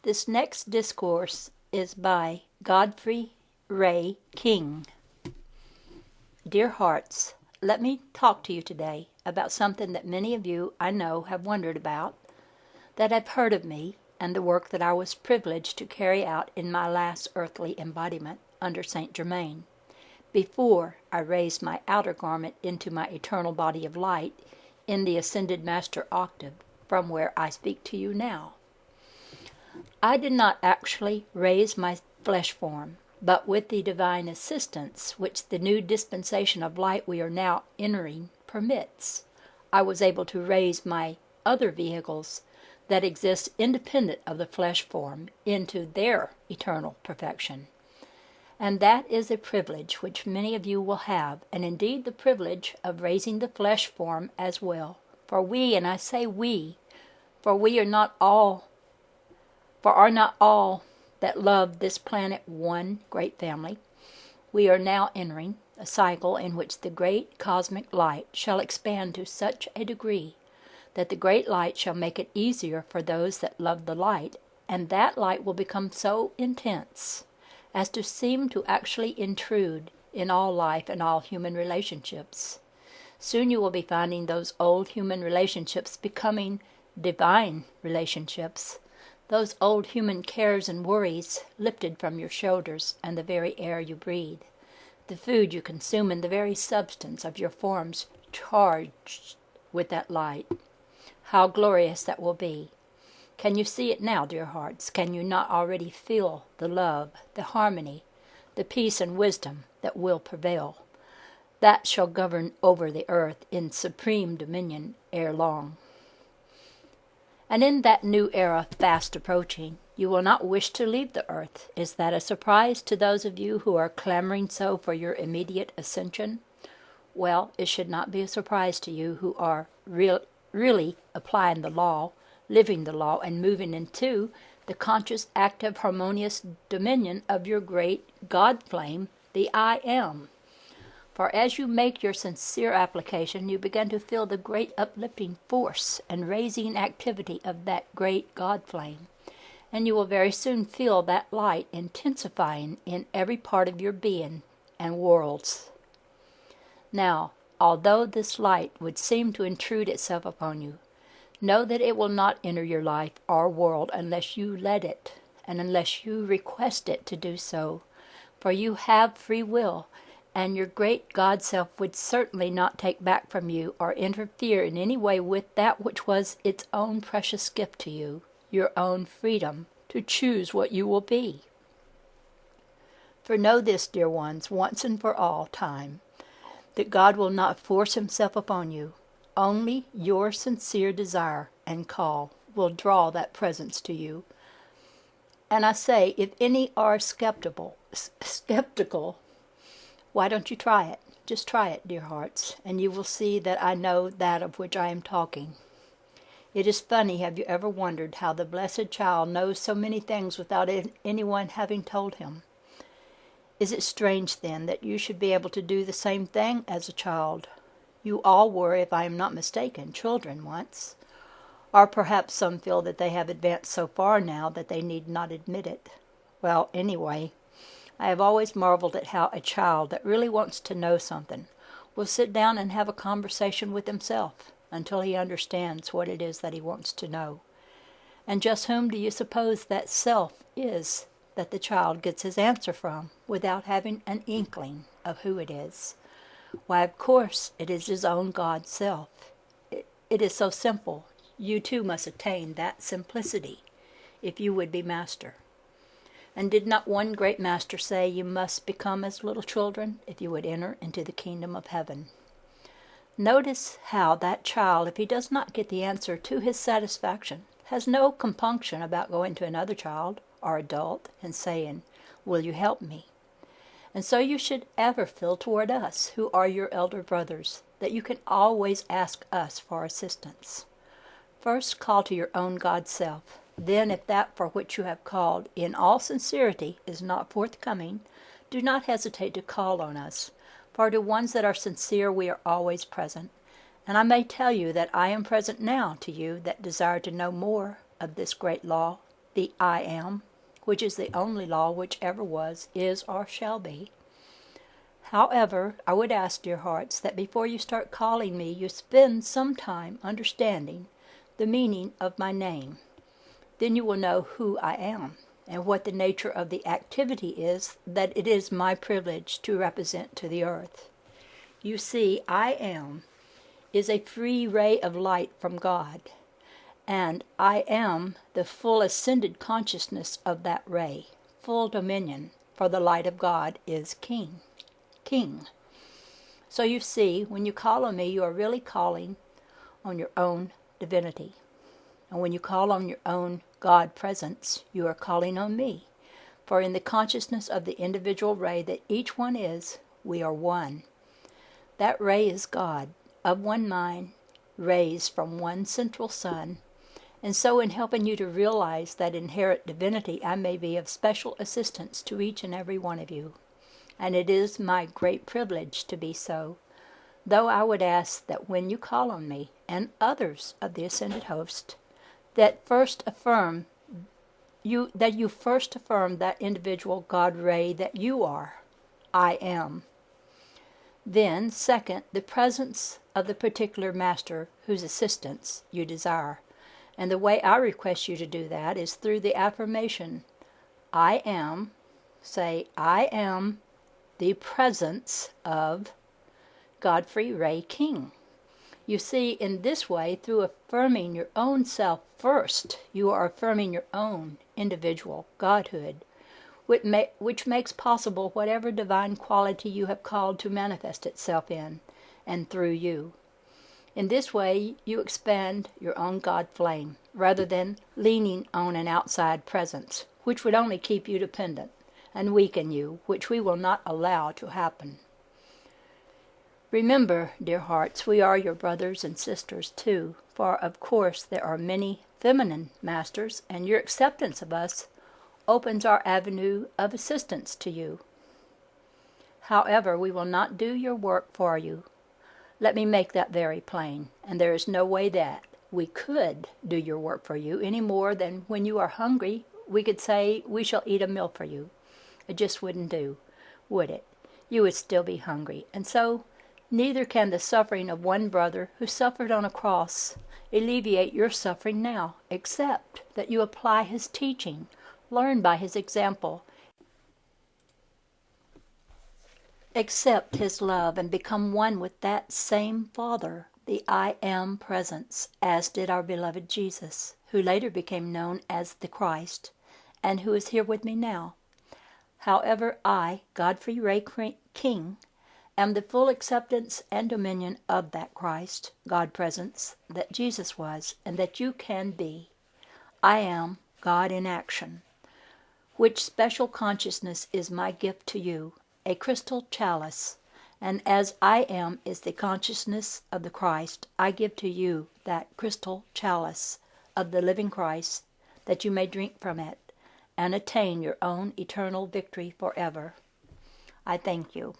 This next discourse is by Godfre Ray King. Dear hearts, let me talk to you today about something that many of you I know have wondered about, that have heard of me, and the work that I was privileged to carry out in my last earthly embodiment under Saint Germain, before I raised my outer garment into my eternal body of light in the Ascended Master octave, from where I speak to you now. I did not actually raise my flesh form, but with the divine assistance which the new dispensation of light we are now entering permits, I was able to raise my other vehicles that exist independent of the flesh form into their eternal perfection. And that is a privilege which many of you will have, and indeed the privilege of raising the flesh form as well. For we, and I say we, for we are not all, are not all that love this planet one great family. We are now entering a cycle in which the great cosmic light shall expand to such a degree that the great light shall make it easier for those that love the light, and that light will become so intense as to seem to actually intrude in all life and all human relationships. Soon you will be finding those old human relationships becoming divine relationships, those old human cares and worries lifted from your shoulders, and the very air you breathe, the food you consume, and the very substance of your forms charged with that light. How glorious that will be! Can you see it now, dear hearts? Can you not already feel the love, the harmony, the peace and wisdom that will prevail, that shall govern over the earth in supreme dominion ere long? And in that new era fast approaching, you will not wish to leave the earth. Is that a surprise to those of you who are clamoring so for your immediate ascension? Well, it should not be a surprise to you who are really applying the law, living the law, and moving into the conscious, active, harmonious dominion of your great God flame, the I Am. For as you make your sincere application, you begin to feel the great uplifting force and raising activity of that great God flame, and you will very soon feel that light intensifying in every part of your being and worlds. Now, although this light would seem to intrude itself upon you, know that it will not enter your life or world unless you let it, and unless you request it to do so, for you have free will, and your great God Self would certainly not take back from you or interfere in any way with that which was its own precious gift to you, your own freedom to choose what you will be. For know this, dear ones, once and for all time, that God will not force himself upon you. Only your sincere desire and call will draw that presence to you. And I say, if any are skeptical, why don't you try it? Just try it, dear hearts, and you will see that I know that of which I am talking. It is funny, have you ever wondered how the blessed child knows so many things without anyone having told him? Is it strange, then, that you should be able to do the same thing as a child? You all were, if I am not mistaken, children once. Or perhaps some feel that they have advanced so far now that they need not admit it. Well, anyway, I have always marveled at how a child that really wants to know something will sit down and have a conversation with himself until he understands what it is that he wants to know. And just whom do you suppose that self is that the child gets his answer from without having an inkling of who it is? Why, of course, it is his own God Self. It is so simple. You too must attain that simplicity if you would be master. And did not one great master say you must become as little children if you would enter into the kingdom of heaven? Notice how that child, if he does not get the answer to his satisfaction, has no compunction about going to another child or adult and saying, "Will you help me?" And so you should ever feel toward us, who are your elder brothers, that you can always ask us for assistance. First call to your own God Self. Then, if that for which you have called in all sincerity is not forthcoming, do not hesitate to call on us, for to ones that are sincere we are always present. And I may tell you that I am present now to you that desire to know more of this great law, the I am, which is the only law which ever was, is, or shall be. However, I would ask, dear hearts, that before you start calling me, you spend some time understanding the meaning of my name. Then you will know who I am and what the nature of the activity is that it is my privilege to represent to the earth. You see, I am is a free ray of light from God, and I am the full ascended consciousness of that ray, full dominion, for the light of God is King. So you see, when you call on me, you are really calling on your own divinity. And when you call on your own God presence, you are calling on me. For in the consciousness of the individual ray that each one is, we are one. That ray is God, of one mind, raised from one central sun. And so in helping you to realize that inherent divinity, I may be of special assistance to each and every one of you. And it is my great privilege to be so, though I would ask that when you call on me, and others of the ascended host, that you first affirm that individual God ray that you are, I am. Then, second, the presence of the particular master whose assistance you desire. And the way I request you to do that is through the affirmation, I am, say, I am the presence of Godfre Ray King. You see, in this way, through affirming your own self first, you are affirming your own individual godhood, which makes possible whatever divine quality you have called to manifest itself in and through you. In this way, you expand your own God flame, rather than leaning on an outside presence, which would only keep you dependent and weaken you, which we will not allow to happen. Remember, dear hearts, we are your brothers and sisters too, for of course there are many feminine masters, and your acceptance of us opens our avenue of assistance to you. However, we will not do your work for you. Let me make that very plain, and there is no way that we could do your work for you any more than when you are hungry we could say, we shall eat a meal for you. It just wouldn't do, would it? You would still be hungry, and so neither can the suffering of one brother who suffered on a cross alleviate your suffering now, except that you apply his teaching, learn by his example, accept his love, and become one with that same Father, the I Am presence, as did our beloved Jesus, who later became known as the Christ, and who is here with me now. However, I, Godfre Ray King, am the full acceptance and dominion of that Christ, God presence, that Jesus was, and that you can be. I am God in action, which special consciousness is my gift to you, a crystal chalice, and as I am is the consciousness of the Christ, I give to you that crystal chalice of the living Christ, that you may drink from it, and attain your own eternal victory forever. I thank you.